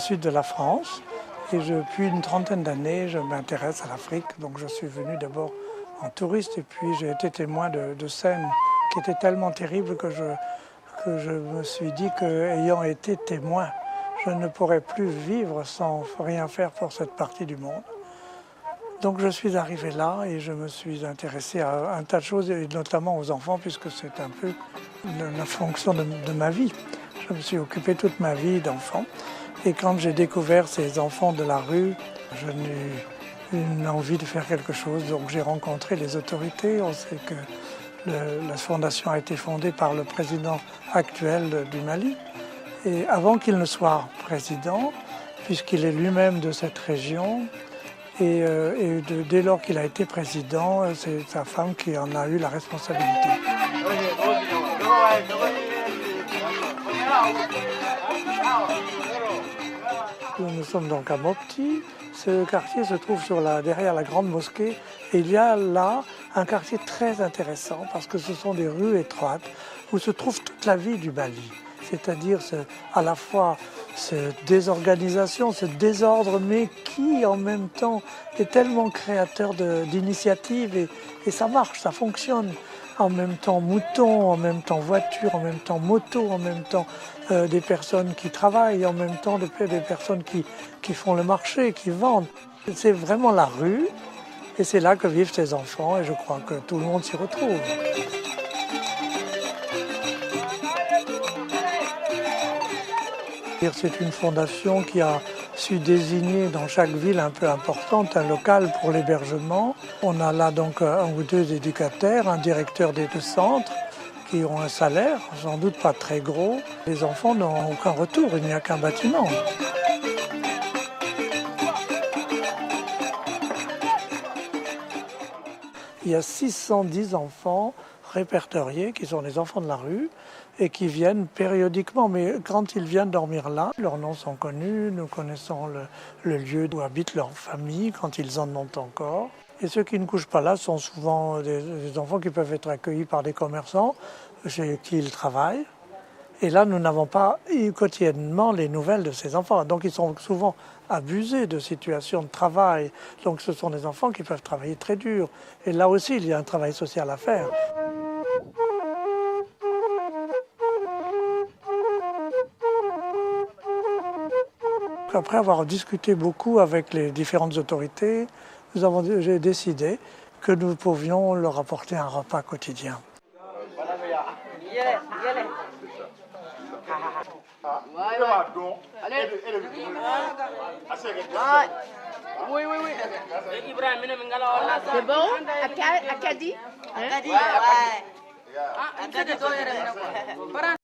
sud de la France et depuis une trentaine d'années, je m'intéresse à l'Afrique. Donc je suis venu d'abord en touriste et puis j'ai été témoin de scènes qui étaient tellement terribles que je me suis dit qu'ayant été témoin, je ne pourrais plus vivre sans rien faire pour cette partie du monde. Donc je suis arrivé là et je me suis intéressé à un tas de choses, et notamment aux enfants, puisque c'est un peu la fonction de ma vie. Je me suis occupé toute ma vie d'enfants. Et quand j'ai découvert ces enfants de la rue, je n'ai eu une envie de faire quelque chose. Donc j'ai rencontré les autorités. On sait que la fondation a été fondée par le président actuel du Mali. Et avant qu'il ne soit président, puisqu'il est lui-même de cette région, dès lors qu'il a été président, c'est sa femme qui en a eu la responsabilité. Nous sommes donc à Mopti. Ce quartier se trouve derrière la grande mosquée. Et il y a là un quartier très intéressant parce que ce sont des rues étroites où se trouve toute la vie du Mali. C'est-à-dire à la fois cette désorganisation, ce désordre, mais qui en même temps est tellement créateur d'initiatives et ça marche, ça fonctionne. En même temps moutons, en même temps voitures, en même temps motos, en même temps des personnes qui travaillent, en même temps des personnes qui font le marché, qui vendent. C'est vraiment la rue et c'est là que vivent ces enfants et je crois que tout le monde s'y retrouve. C'est une fondation qui a su désigner dans chaque ville un peu importante un local pour l'hébergement. On a là donc un ou deux éducateurs, un directeur des deux centres qui ont un salaire, sans doute pas très gros. Les enfants n'ont aucun retour, il n'y a qu'un bâtiment. Il y a 610 enfants répertoriés qui sont des enfants de la rue et qui viennent périodiquement. Mais quand ils viennent dormir là, leurs noms sont connus, nous connaissons le lieu où habitent leurs familles quand ils en ont encore. Et ceux qui ne couchent pas là sont souvent des enfants qui peuvent être accueillis par des commerçants chez qui ils travaillent. Et là, nous n'avons pas eu quotidiennement les nouvelles de ces enfants. Donc ils sont souvent abusés de situations de travail. Donc ce sont des enfants qui peuvent travailler très dur. Et là aussi, il y a un travail social à faire. Après avoir discuté beaucoup avec les différentes autorités, j'ai décidé que nous pouvions leur apporter un repas quotidien. Oui. C'est bon? Acadie?